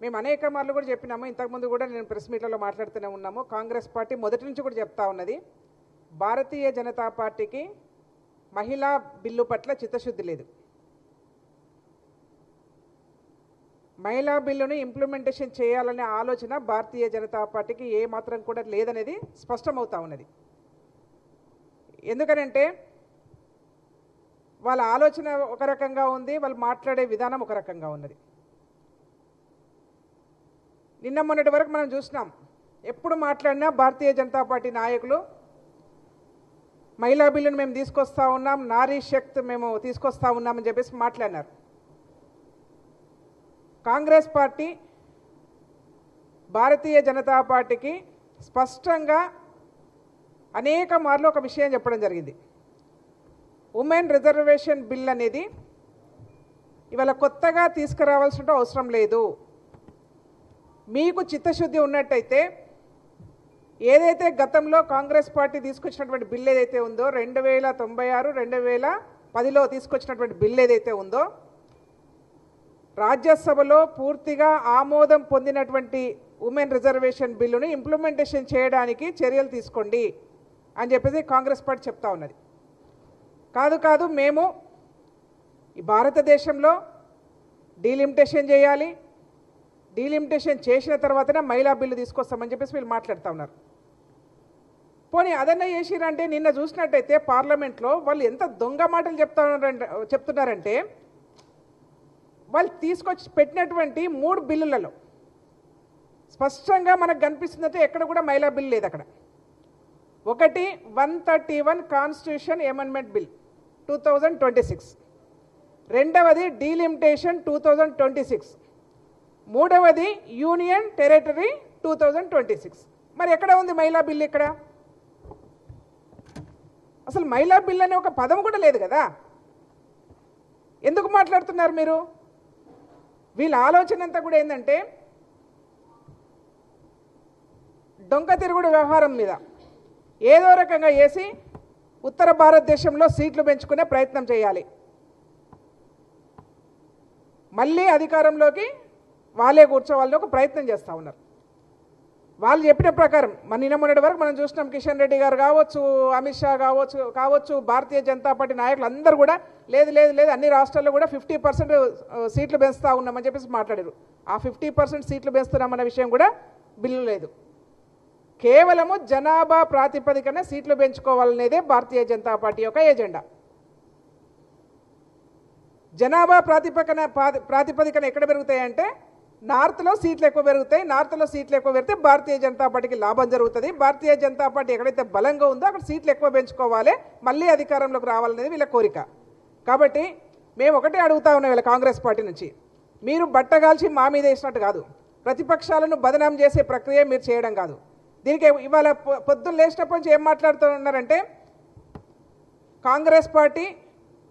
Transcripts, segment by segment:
మేము అనేక మార్లు కూడా చెప్పినాము, ఇంతకుముందు కూడా నేను ప్రెస్ మీట్లలో మాట్లాడుతూనే ఉన్నాము. కాంగ్రెస్ పార్టీ మొదటి నుంచి కూడా చెప్తా ఉన్నది, భారతీయ జనతా పార్టీకి మహిళా బిల్లు పట్ల చిత్తశుద్ధి లేదు. మహిళా బిల్లును ఇంప్లిమెంటేషన్ చేయాలనే ఆలోచన భారతీయ జనతా పార్టీకి ఏ మాత్రం కూడా లేదనేది స్పష్టమవుతా ఉన్నది. ఎందుకనంటే వాళ్ళ ఆలోచన ఒక రకంగా ఉంది, వాళ్ళు మాట్లాడే విధానం ఒక రకంగా ఉన్నది. నిన్న మొన్నటి వరకు మనం చూసినాం, ఎప్పుడు మాట్లాడినా భారతీయ జనతా పార్టీ నాయకులు మహిళా బిల్లును మేము తీసుకొస్తా ఉన్నాం, నారీ శక్తి మేము తీసుకొస్తా ఉన్నామని చెప్పేసి మాట్లాడినారు. కాంగ్రెస్ పార్టీ భారతీయ జనతా పార్టీకి స్పష్టంగా అనేక మార్లు ఒక విషయం చెప్పడం జరిగింది. ఉమెన్ రిజర్వేషన్ బిల్ అనేది ఇవాళ కొత్తగా తీసుకురావాల్సిన అవసరం లేదు. మీకు చిత్తశుద్ధి ఉన్నట్టయితే ఏదైతే గతంలో కాంగ్రెస్ పార్టీ తీసుకొచ్చినటువంటి బిల్ ఏదైతే ఉందో 2096 2010లో తీసుకొచ్చినటువంటి బిల్ ఏదైతే ఉందో రాజ్యసభలో పూర్తిగా ఆమోదం పొందినటువంటి ఉమెన్ రిజర్వేషన్ బిల్లును ఇంప్లిమెంటేషన్ చేయడానికి చర్యలు తీసుకోండి అని చెప్పేసి కాంగ్రెస్ పార్టీ చెప్తా ఉన్నది. కాదు మేము ఈ భారతదేశంలో డీలిమిటేషన్ చేయాలి, డీలిమిటేషన్ చేసిన తర్వాతనే మహిళా బిల్లు తీసుకొస్తామని చెప్పేసి వీళ్ళు మాట్లాడుతూ ఉన్నారు. పోనీ అదన్నా చేసిరంటే నిన్న చూసినట్టయితే పార్లమెంట్లో వాళ్ళు ఎంత దొంగ మాటలు చెప్తున్నారంటే వాళ్ళు తీసుకొచ్చి పెట్టినటువంటి 3 బిల్లులలో స్పష్టంగా మనకు కనిపిస్తుందంటే ఎక్కడ కూడా మహిళా బిల్ లేదు. అక్కడ ఒకటి 131 కాన్స్టిట్యూషన్ అమెండ్మెంట్ బిల్ 2026, రెండవది డీలిమిటేషన్ 2026, మూడవది యూనియన్ టెరిటరీ 2026. మరి ఎక్కడ ఉంది మహిళా బిల్? ఇక్కడ అసలు మహిళా బిల్ అనే ఒక పదం కూడా లేదు కదా. ఎందుకు మాట్లాడుతున్నారు మీరు? వీళ్ళ ఆలోచన అంతా కూడా ఏంటంటే డొంక తిరుగుడు వ్యవహారం మీద ఏదో రకంగా వేసి ఉత్తర భారతదేశంలో సీట్లు పెంచుకునే ప్రయత్నం చేయాలి, మళ్ళీ అధికారంలోకి వాళ్ళే కూర్చోవాలని ఒక ప్రయత్నం చేస్తూ ఉన్నారు. వాళ్ళు చెప్పిన ప్రకారం నిన్న మొన్నటి వరకు మనం చూసినాం, కిషన్ రెడ్డి గారు కావచ్చు, అమిత్ షా కావచ్చు, భారతీయ జనతా పార్టీ నాయకులు అందరూ కూడా లేదు అన్ని రాష్ట్రాల్లో కూడా 50% సీట్లు పెంచుతా ఉన్నామని చెప్పేసి మాట్లాడారు. ఆ 50% సీట్లు పెంచుతున్నామన్న విషయం కూడా బిల్లు లేదు. కేవలము జనాభా ప్రాతిపదికన సీట్లు పెంచుకోవాలనేదే భారతీయ జనతా పార్టీ యొక్క ఎజెండా. జనాభా ప్రాతిపదికన ఎక్కడ పెరుగుతాయంటే నార్త్లో సీట్లు ఎక్కువ పెరుగుతాయి. నార్త్లో సీట్లు ఎక్కువ పెరిగితే భారతీయ జనతా పార్టీకి లాభం జరుగుతుంది. భారతీయ జనతా పార్టీ ఎక్కడైతే బలంగా ఉందో అక్కడ సీట్లు ఎక్కువ పెంచుకోవాలి, మళ్ళీ అధికారంలోకి రావాలనేది వీళ్ళ కోరిక. కాబట్టి మేము ఒకటే అడుగుతా ఉన్నాం వీళ్ళ కాంగ్రెస్ పార్టీ నుంచి, మీరు బట్టగాల్చి మా మీద వేసినట్టు కాదు, ప్రతిపక్షాలను బదనాం చేసే ప్రక్రియ మీరు చేయడం కాదు. దీనికి ఇవాళ పొద్దున్న లేచినప్పటి నుంచి ఏం మాట్లాడుతున్నారంటే కాంగ్రెస్ పార్టీ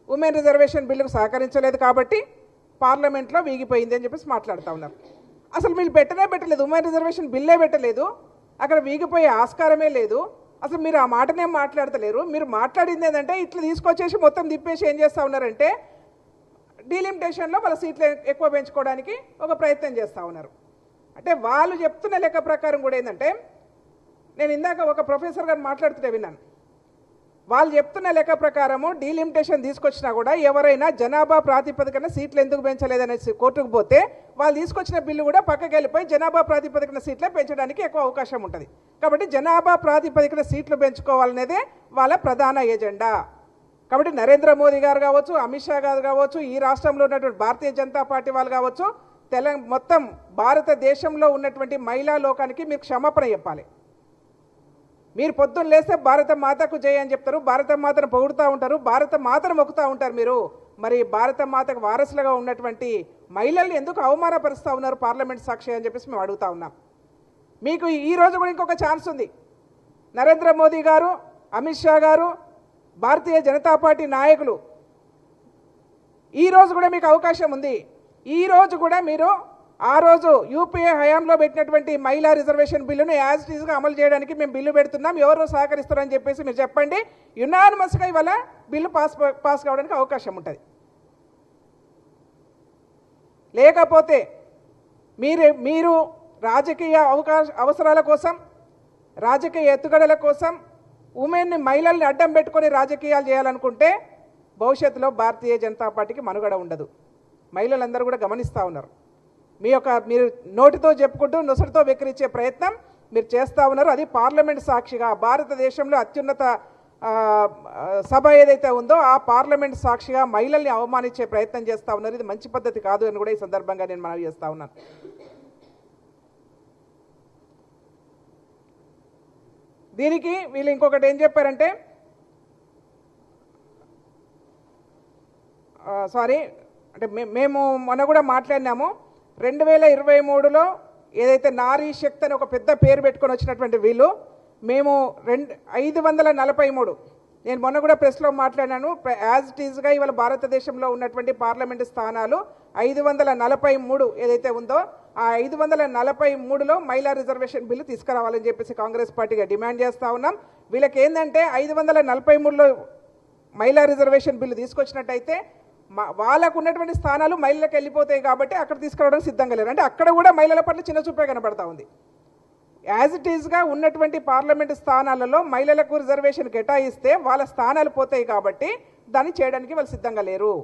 ఉమెన్ రిజర్వేషన్ బిల్లుకు సహకరించలేదు కాబట్టి పార్లమెంట్లో వీగిపోయింది అని చెప్పేసి మాట్లాడుతూ ఉన్నారు. అసలు మీరు పెట్టలేదు, ఉమెన్ రిజర్వేషన్ బిల్లే పెట్టలేదు, అక్కడ వీగిపోయే ఆస్కారమే లేదు. అసలు మీరు ఆ మాటనే మాట్లాడతలేరు. మీరు మాట్లాడింది ఏంటంటే ఇట్లా తీసుకొచ్చేసి మొత్తం తిప్పేసి ఏం చేస్తూ ఉన్నారంటే డీలిమిటేషన్లో వాళ్ళ సీట్లు ఎక్కువ పెంచుకోవడానికి ఒక ప్రయత్నం చేస్తూ ఉన్నారు. అంటే వాళ్ళు చెప్తున్న లెక్క ప్రకారం కూడా ఏంటంటే, నేను ఇందాక ఒక ప్రొఫెసర్ గారు మాట్లాడుతుంటే విన్నాను, వాళ్ళు చెప్తున్న లెక్క ప్రకారము డీలిమిటేషన్ తీసుకొచ్చినా కూడా ఎవరైనా జనాభా ప్రాతిపదికన సీట్లు ఎందుకు పెంచలేదనేసి కోర్టుకు పోతే వాళ్ళు తీసుకొచ్చిన బిల్లు కూడా పక్కకి వెళ్ళిపోయి జనాభా ప్రాతిపదికన సీట్లే పెంచడానికి ఎక్కువ అవకాశం ఉంటుంది. కాబట్టి జనాభా ప్రాతిపదికన సీట్లు పెంచుకోవాలనేదే వాళ్ళ ప్రధాన ఎజెండా. కాబట్టి నరేంద్ర మోదీ గారు కావచ్చు, అమిత్ షా గారు కావచ్చు, ఈ రాష్ట్రంలో ఉన్నటువంటి భారతీయ జనతా పార్టీ వాళ్ళు కావచ్చు, మొత్తం భారతదేశంలో ఉన్నటువంటి మహిళా లోకానికి మీరు క్షమాపణ చెప్పాలి. మీరు పొద్దున్న లేస్తే భారత మాతకు జై అని చెప్తారు, భారత మాతను పొగుడుతూ ఉంటారు, భారత మాతను మొక్కుతూ ఉంటారు మీరు. మరి భారత మాతకు వారసులుగా ఉన్నటువంటి మహిళల్ని ఎందుకు అవమానపరుస్తూ ఉన్నారు పార్లమెంట్ సాక్షి అని చెప్పేసి మేము అడుగుతా ఉన్నాం. మీకు ఈ రోజు కూడా ఇంకొక ఛాన్స్ ఉంది. నరేంద్ర మోదీ గారు, అమిత్ షా గారు, భారతీయ జనతా పార్టీ నాయకులు, ఈ రోజు కూడా మీకు అవకాశం ఉంది. ఈ రోజు కూడా మీరు ఆ రోజు యూపీఏ హయాంలో పెట్టినటువంటి మహిళా రిజర్వేషన్ బిల్లును యాజ్ ఇట్ ఈజ్గా అమలు చేయడానికి మేము బిల్లు పెడుతున్నాం, ఎవరు సహకరిస్తారని చెప్పేసి మీరు చెప్పండి. యునానిమస్గా ఇవాళ బిల్లు పాస్ కావడానికి అవకాశం ఉంటుంది. లేకపోతే మీరు రాజకీయ అవసరాల కోసం, రాజకీయ ఎత్తుగడల కోసం ఉమెన్ని, మహిళల్ని అడ్డం పెట్టుకొని రాజకీయాలు చేయాలనుకుంటే భవిష్యత్తులో భారతీయ జనతా పార్టీకి మనుగడ ఉండదు. మహిళలందరూ కూడా గమనిస్తూ ఉన్నారు. మీరు నోటితో చెప్పుకుంటూ నొసటితో వెక్కిరించే ప్రయత్నం మీరు చేస్తూ ఉన్నారు. అది పార్లమెంట్ సాక్షిగా, భారతదేశంలో అత్యున్నత సభ ఏదైతే ఉందో ఆ పార్లమెంట్ సాక్షిగా మహిళల్ని అవమానించే ప్రయత్నం చేస్తూ ఉన్నారు. ఇది మంచి పద్ధతి కాదు అని కూడా ఈ సందర్భంగా నేను మనవి చేస్తూ ఉన్నాను. దీనికి వీళ్ళు ఇంకొకటి ఏం చెప్పారంటే, అంటే మేము మొన్న కూడా మాట్లాడినాము, 2023లో ఏదైతే నారీ శక్తి అని ఒక పెద్ద పేరు పెట్టుకొని వచ్చినటువంటి వీళ్ళు, మేము 543, నేను మొన్న కూడా ప్రెస్లో మాట్లాడినాను, యాజ్ ఇట్ ఈజ్గా ఇవాళ భారతదేశంలో ఉన్నటువంటి పార్లమెంటు స్థానాలు 543 ఏదైతే ఉందో ఆ 543లో మహిళా రిజర్వేషన్ బిల్లు తీసుకురావాలని చెప్పేసి కాంగ్రెస్ పార్టీగా డిమాండ్ చేస్తూ ఉన్నాం. వీళ్ళకి ఏంటంటే 543లో మహిళా రిజర్వేషన్ బిల్లు తీసుకొచ్చినట్టయితే వాళ్ళకు ఉన్నటువంటి స్థానాలు మహిళలకు వెళ్ళిపోతాయి కాబట్టి అక్కడ తీసుకురావడానికి సిద్ధంగా లేరు. అంటే అక్కడ కూడా మహిళల పట్ల చిన్న చూపే కనబడతా ఉంది. యాజ్ ఇట్ ఈజ్గా ఉన్నటువంటి పార్లమెంటు స్థానాలలో మహిళలకు రిజర్వేషన్ కేటాయిస్తే వాళ్ళ స్థానాలు పోతాయి కాబట్టి దాన్ని చేయడానికి వాళ్ళు సిద్ధంగా లేరు.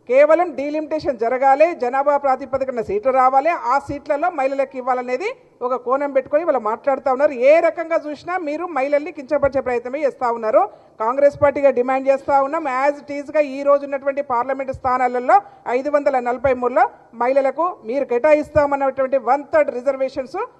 కేవలం డీలిమిటేషన్ జరగాలి, జనాభా ప్రాతిపదికన సీట్లు రావాలి, ఆ సీట్లలో మహిళలకు ఇవ్వాలనేది ఒక కోణం పెట్టుకొని వాళ్ళు మాట్లాడుతూ ఉన్నారు. ఏ రకంగా చూసినా మీరు మహిళల్ని కించపరిచే ప్రయత్నమే చేస్తూ ఉన్నారు. కాంగ్రెస్ పార్టీగా డిమాండ్ చేస్తూ ఉన్నాం, యాజ్ ఇట్ ఈజ్గా ఈ రోజు ఉన్నటువంటి పార్లమెంటు స్థానాలలో 543లో మహిళలకు మీరు కేటాయిస్తామన్నటువంటి 1/3 రిజర్వేషన్స్